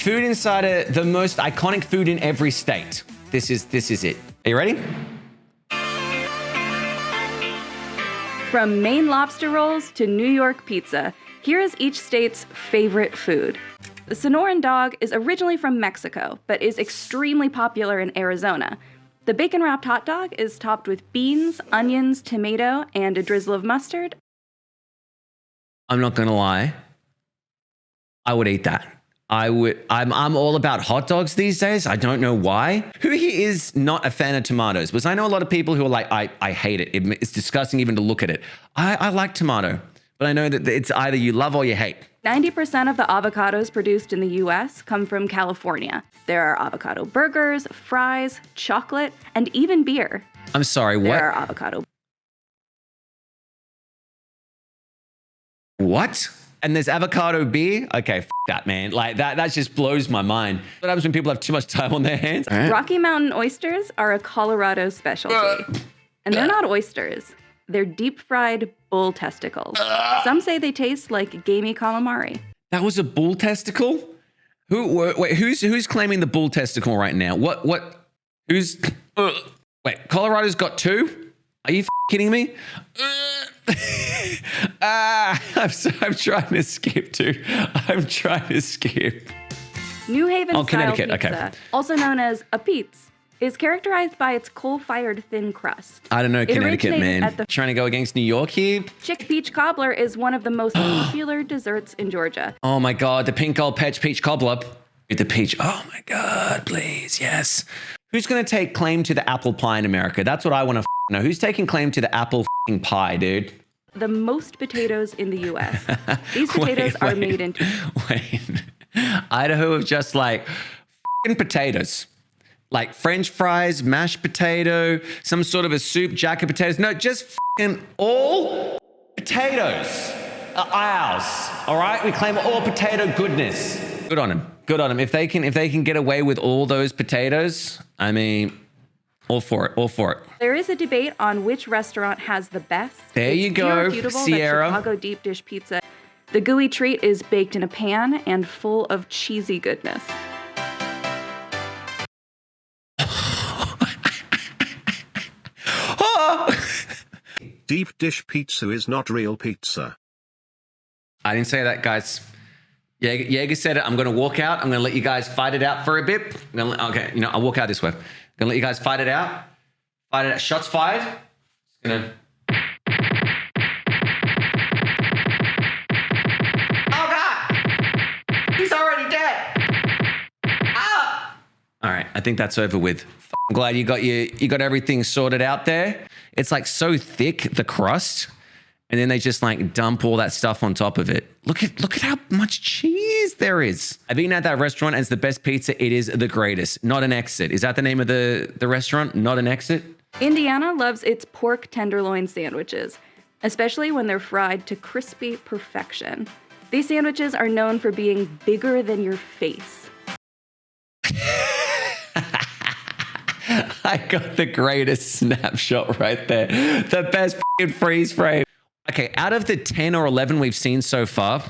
Food Insider, the most iconic food in every state. This is it. Are you ready? From Maine lobster rolls to New York pizza, here is each state's favorite food. The Sonoran Dog is originally from Mexico, but is extremely popular in Arizona. The bacon-wrapped hot dog is topped with beans, onions, tomato, and a drizzle of mustard. I'm not gonna lie. I would eat that. I'm all about hot dogs these days. I don't know why. Who here is not a fan of tomatoes? Because I know a lot of people who are like, I hate it. It's disgusting even to look at it. I like tomato, but I know that it's either you love or you hate. 90% of the avocados produced in the US come from California. There are avocado burgers, fries, chocolate, and even beer. I'm sorry, what? There are avocado. What? And there's avocado beer? Okay, that, man. Like, that just blows my mind. What happens when people have too much time on their hands? Rocky Mountain oysters are a Colorado specialty. And they're not oysters. They're deep-fried bull testicles. Some say they taste like gamey calamari. That was a bull testicle? Who's claiming the bull testicle right now? Who's... Wait, Colorado's got two? Are you kidding me? I'm trying to skip, dude. I'm trying to skip. New Haven-style Connecticut, pizza, okay. also known as a pizza, is characterized by its coal-fired thin crust. I don't know, It Connecticut, originated man. at the Trying to go against New York here? Chick peach cobbler is one of the most popular desserts in Georgia. Oh my God, the pink old peach cobbler. The peach. Oh my God, please, yes. Who's going to take claim to the apple pie in America? That's what I want to know. Who's taking claim to the apple pie, dude? The most potatoes in the U.S. These potatoes are made into... Wait. Idaho of just like potatoes. Like French fries, mashed potato, some sort of a soup, jack of potatoes. No, just all potatoes are ours. All right? We claim all potato goodness. Good on them. Good on them. If they can get away with all those potatoes, I mean, all for it. All for it. There is a debate on which restaurant has the best. There you go, irrefutable Sierra. That Chicago deep dish pizza. The gooey treat is baked in a pan and full of cheesy goodness. Deep dish pizza is not real pizza. I didn't say that, guys. Jaeger said it. I'm going to walk out. I'm going to let you guys fight it out for a bit. Okay, I'll walk out this way. I'm going to let you guys fight it out. Fight it out. Shots fired. Just going to... Oh, God! He's already dead! Ah! All right, I think that's over with. I'm glad you got everything sorted out there. It's like so thick, the crust. And then they just like dump all that stuff on top of it. Look at how much cheese there is. I've eaten at that restaurant and it's the best pizza. It is the greatest. Not an Exit. Is that the name of the restaurant? Not an Exit? Indiana loves its pork tenderloin sandwiches, especially when they're fried to crispy perfection. These sandwiches are known for being bigger than your face. I got the greatest snapshot right there. The best freeze frame. Okay, out of the 10 or 11 we've seen so far,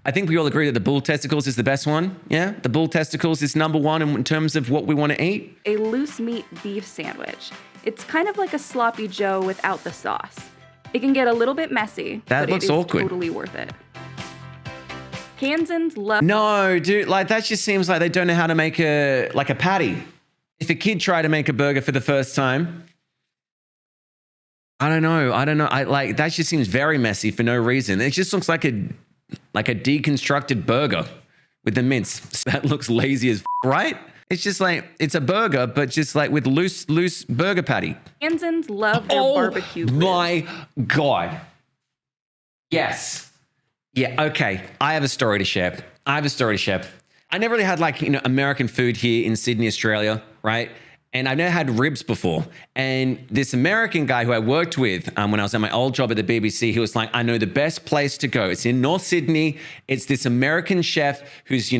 I think we all agree that the bull testicles is the best one. Yeah, the bull testicles is number one in terms of what we want to eat. A loose meat beef sandwich. It's kind of like a sloppy joe without the sauce. It can get a little bit messy, That but looks it is awkward. totally worth it. Kansans love... No, dude, like that just seems like they don't know how to make a patty. If a kid tried to make a burger for the first time, I don't know. That just seems very messy for no reason. It just looks like a deconstructed burger with the mince. That looks lazy as right? It's just like, it's a burger, but just like with loose burger patty. Kansans love their barbecue ribs. My God. Yes. Yeah, okay. I have a story to share. I never really had American food here in Sydney, Australia, right? And I've never had ribs before. And this American guy who I worked with when I was at my old job at the BBC, he was like, I know the best place to go. It's in North Sydney. It's this American chef who's,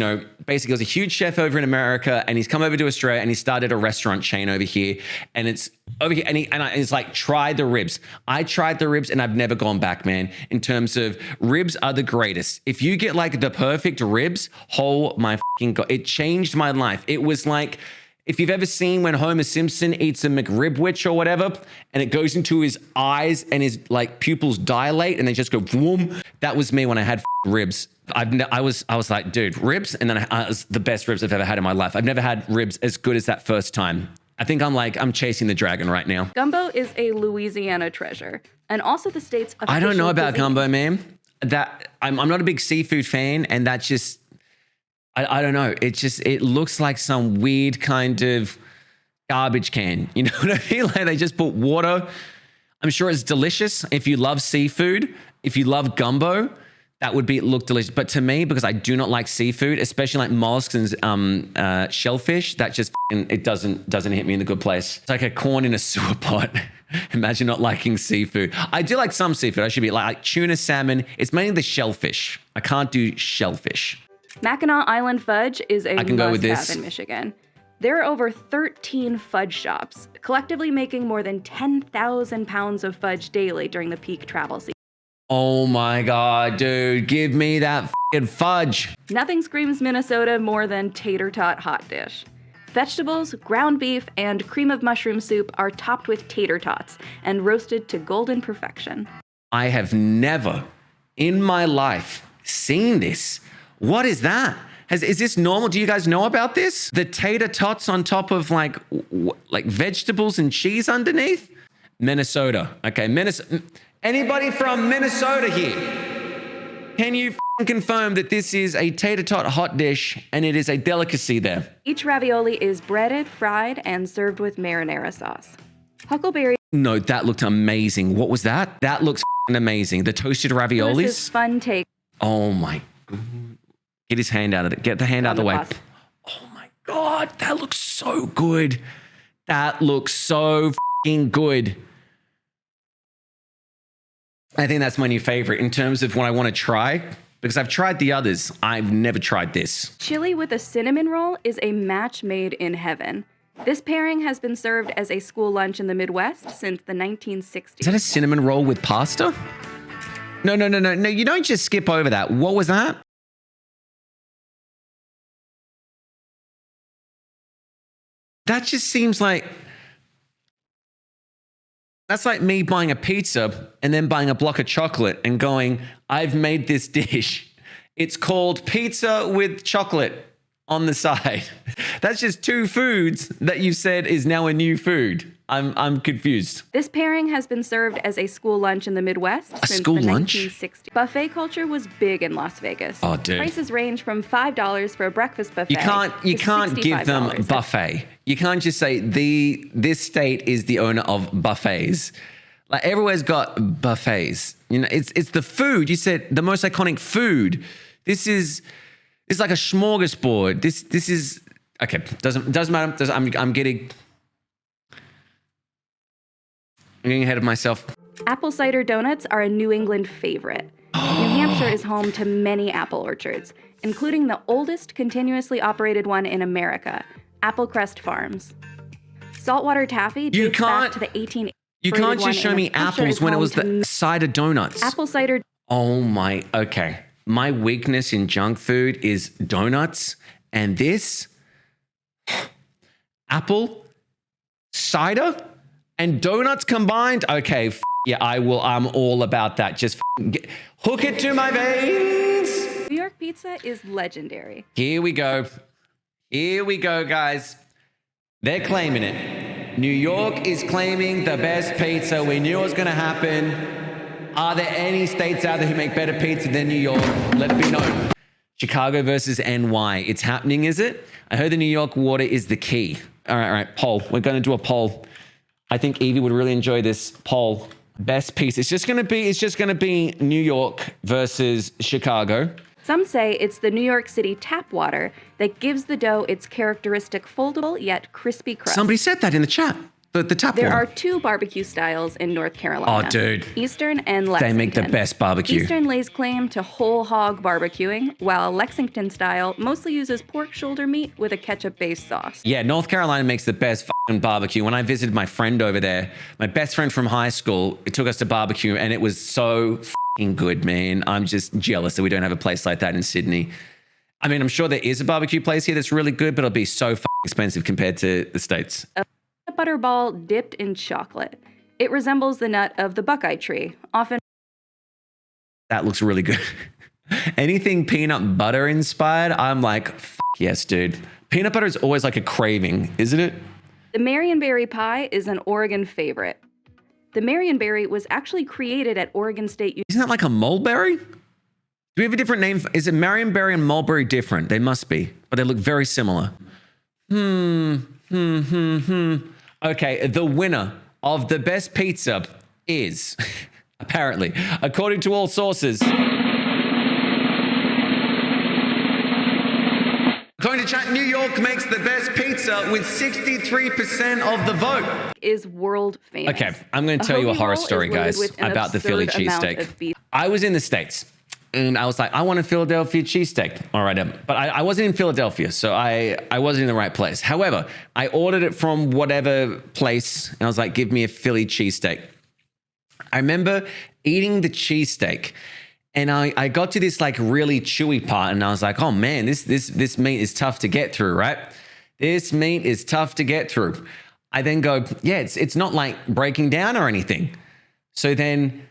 basically was a huge chef over in America. And he's come over to Australia and he started a restaurant chain over here. And it's over here. And he's like, try the ribs. I tried the ribs and I've never gone back, man. In terms of ribs are the greatest. If you get like the perfect ribs, oh my fucking God, it changed my life. It was like, if you've ever seen when Homer Simpson eats a McRibwich or whatever, and it goes into his eyes and his like pupils dilate and they just go boom, that was me when I had ribs. I was like, dude, ribs, and then it was the best ribs I've ever had in my life. I've never had ribs as good as that first time. I think I'm chasing the dragon right now. Gumbo is a Louisiana treasure, and also the state's official I don't know about cuisine. gumbo, man. That I'm not a big seafood fan, and that just. I don't know. It looks like some weird kind of garbage can. You know what I mean? Like they just put water. I'm sure it's delicious. If you love seafood, if you love gumbo, that would look delicious. But to me, because I do not like seafood, especially like mollusks and shellfish, that just it doesn't hit me in the good place. It's like a corn in a sewer pot. Imagine not liking seafood. I do like some seafood. I should be like tuna, salmon. It's mainly the shellfish. I can't do shellfish. Mackinac Island fudge is a can go with must-have this. in Michigan. There are over 13 fudge shops, collectively making more than 10,000 pounds of fudge daily during the peak travel season. Oh my God, dude, give me that fucking fudge. Nothing screams Minnesota more than tater tot hot dish. Vegetables, ground beef, and cream of mushroom soup are topped with tater tots and roasted to golden perfection. I have never in my life seen this. What is that? Is this normal? Do you guys know about this? The tater tots on top of like vegetables and cheese underneath? Minnesota. Okay, Minnesota. Anybody from Minnesota here? Can you confirm that this is a tater tot hot dish and it is a delicacy there? Each ravioli is breaded, fried, and served with marinara sauce. Huckleberry No, that looked amazing. What was that? That looks amazing. The toasted raviolis. is fun take Oh my God. Get his hand out of it. Get the hand out of the way. pasta. Oh my God. That looks so good. That looks so fucking good. I think that's my new favorite in terms of what I want to try because I've tried the others. I've never tried this. Chili with a cinnamon roll is a match made in heaven. This pairing has been served as a school lunch in the Midwest since the 1960s. Is that a cinnamon roll with pasta? No. You don't just skip over that. What was that? That just seems like that's like me buying a pizza and then buying a block of chocolate and going, I've made this dish. It's called pizza with chocolate on the side. That's just two foods that you said is now a new food. I'm confused. This pairing has been served as a school lunch in the Midwest since school the lunch? 1960s. Buffet culture was big in Las Vegas. Oh, dude. Prices range from $5 for a breakfast buffet. You can't give them $65. buffet. You can't just say this state is the owner of buffets. Like everywhere's got buffets. You know, it's the food. You said the most iconic food. It's like a smorgasbord. This is okay. Doesn't matter. I'm getting ahead of myself. Apple cider donuts are a New England favorite. New Hampshire is home to many apple orchards, including the oldest continuously operated one in America, Applecrest Farms. Saltwater taffy dates back to the 1880s. You can't just show me apples when it was the cider donuts. Apple cider. Oh my, okay. My weakness in junk food is donuts and this apple, cider, and donuts combined. Okay, yeah, I'm all about that. Just hook it to my veins. New York pizza is legendary. Here we go, guys. They're claiming it. New York is claiming the best pizza. We knew it was going to happen. Are there any states out there who make better pizza than New York? Let it be known. Chicago versus NY. It's happening, is it? I heard the New York water is the key. All right. Poll. We're going to do a poll. I think Evie would really enjoy this poll. Best pizza. It's just going to be New York versus Chicago. Some say it's the New York City tap water that gives the dough its characteristic foldable yet crispy crust. Somebody said that in the chat. The tap There water. are 2 barbecue styles in North Carolina. Oh, dude. Eastern and Lexington. They make the best barbecue. Eastern lays claim to whole hog barbecuing, while Lexington style mostly uses pork shoulder meat with a ketchup-based sauce. Yeah, North Carolina makes the best fucking barbecue. When I visited my friend over there, my best friend from high school, it took us to barbecue, and it was so fucking good, man. I'm just jealous that we don't have a place like that in Sydney. I mean, I'm sure there is a barbecue place here that's really good, but it'll be so fucking expensive compared to the States. A butter ball dipped in chocolate. It resembles the nut of the buckeye tree, often. That looks really good. Anything peanut butter inspired, I'm like, yes, dude. Peanut butter is always like a craving, isn't it? The Marionberry Pie is an Oregon favorite. The Marionberry was actually created at Oregon State University. Isn't that like a mulberry? Do we have a different name? Is it Marionberry and mulberry different? They must be, but they look very similar. Okay, the winner of the best pizza is, apparently, according to all sources, according to chat, New York makes the best pizza with 63% of the vote. Is world famous. Okay, I'm going to tell you a hoagie horror roll story, is loaded guys, with an about the Philly absurd amount cheesesteak. of beef. I was in the States, and I was like, I want a Philadelphia cheesesteak. All right, but I wasn't in Philadelphia, so I wasn't in the right place. However, I ordered it from whatever place, and I was like, give me a Philly cheesesteak. I remember eating the cheesesteak, and I got to this like really chewy part, and I was like, oh man, this meat is tough to get through, right? This meat is tough to get through. I then go, yeah, it's not like breaking down or anything. So then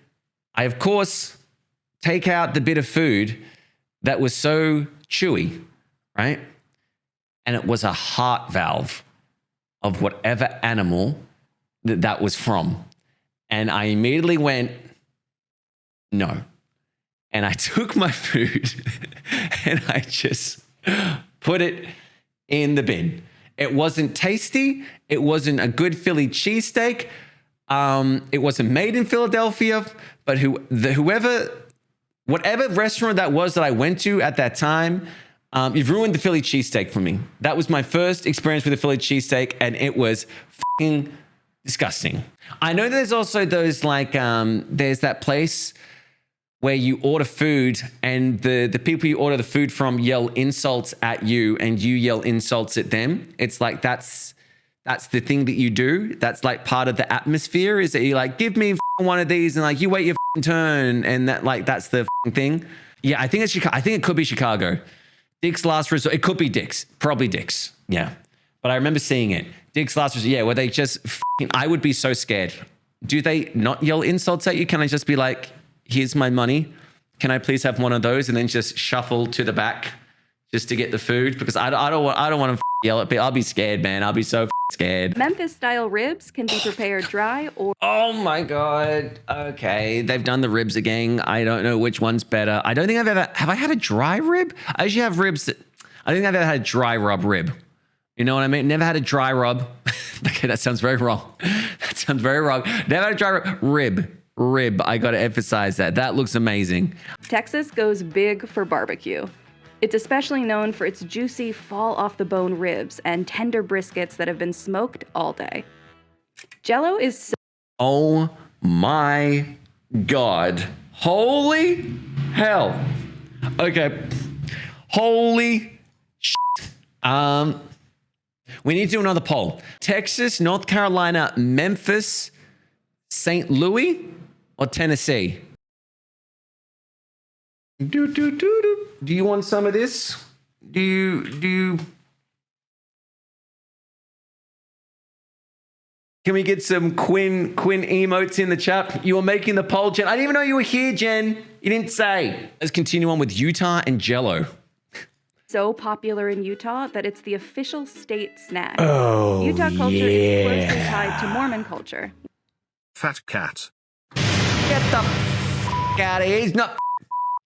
I, of course, take out the bit of food that was so chewy, right? And it was a heart valve of whatever animal that was from. And I immediately went, no. And I took my food and I just put it in the bin. It wasn't tasty. It wasn't a good Philly cheesesteak. It wasn't made in Philadelphia, but whatever restaurant that was that I went to at that time, you've ruined the Philly cheesesteak for me. That was my first experience with a Philly cheesesteak, and it was fucking disgusting. I know there's also those like, there's that place where you order food and the people you order the food from yell insults at you and you yell insults at them. It's like that's the thing that you do. That's like part of the atmosphere, is that you like, give me one of these, and like you wait your turn, and that's the thing. Yeah, I think it could be Chicago. Dick's Last Resort. It could be Dick's. Probably Dick's. Yeah. But I remember seeing it. Dick's Last Resort. Yeah, where they just I would be so scared. Do they not yell insults at you? Can I just be like, here's my money. Can I please have one of those? And then just shuffle to the back just to get the food? Because I don't want to yell at people. I'll be scared, man. I'll be so scared. Memphis-style ribs can be prepared dry or... Oh my God. Okay. They've done the ribs again. I don't know which one's better. I don't think have I had a dry rib? I usually have ribs I think I've ever had a dry rub rib. You know what I mean? Never had a dry rub. Okay, that sounds very wrong. That sounds very wrong. Never had a dry rib. I got to emphasize that. That looks amazing. Texas goes big for barbecue. It's especially known for its juicy, fall-off-the-bone ribs and tender briskets that have been smoked all day. Jell-O is so... Oh my God. Holy hell. Okay. Holy shit. We need to do another poll. Texas, North Carolina, Memphis, St. Louis, or Tennessee? Do you want some of this? Do you? Can we get some Quinn emotes in the chat? You were making the poll, Jen. I didn't even know you were here, Jen. You didn't say. Let's continue on with Utah and Jell-O. So popular in Utah that it's the official state snack. Oh, Utah culture is closely tied to Mormon culture. Fat cat. Get the out of here.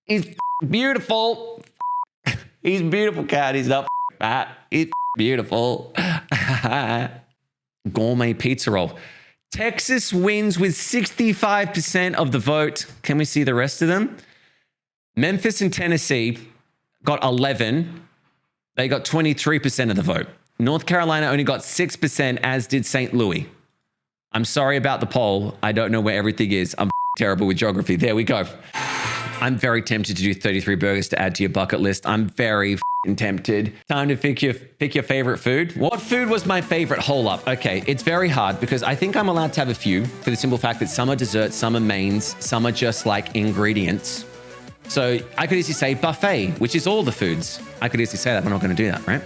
He's beautiful. He's beautiful, cat. He's not fat. He's beautiful. Gourmet pizza roll. Texas wins with 65% of the vote. Can we see the rest of them? Memphis and Tennessee got 11. They got 23% of the vote. North Carolina only got 6%, as did St. Louis. I'm sorry about the poll. I don't know where everything is. I'm terrible with geography. There we go. I'm very tempted to do 33 burgers to add to your bucket list. I'm very tempted. Time to pick your favorite food. What food was my favorite? Hold up. Okay, it's very hard because I think I'm allowed to have a few for the simple fact that some are desserts, some are mains, some are just like ingredients. So I could easily say buffet, which is all the foods. I could easily say that, but I'm not going to do that, right?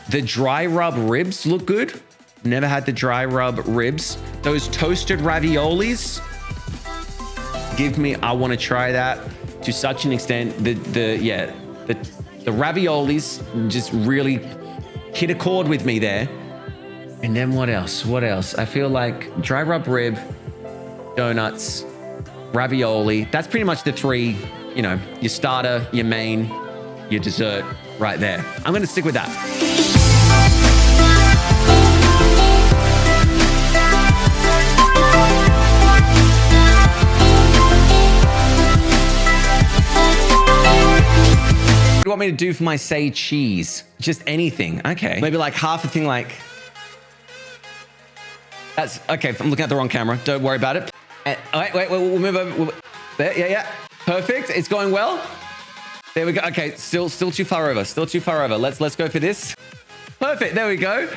The dry rub ribs look good. Never had the dry rub ribs. Those toasted raviolis, I want to try that to such an extent. The raviolis just really hit a chord with me there. And then what else? What else? I feel like dry rub rib, donuts, ravioli. That's pretty much the three, your starter, your main, your dessert right there. I'm going to stick with that. What do you want me to do for my say cheese? Just anything. Okay. Maybe like half a thing like... That's... Okay, I'm looking at the wrong camera. Don't worry about it. Wait, we'll move over. There, yeah. Perfect. It's going well. There we go. Okay, still too far over. Still too far over. Let's go for this. Perfect. There we go.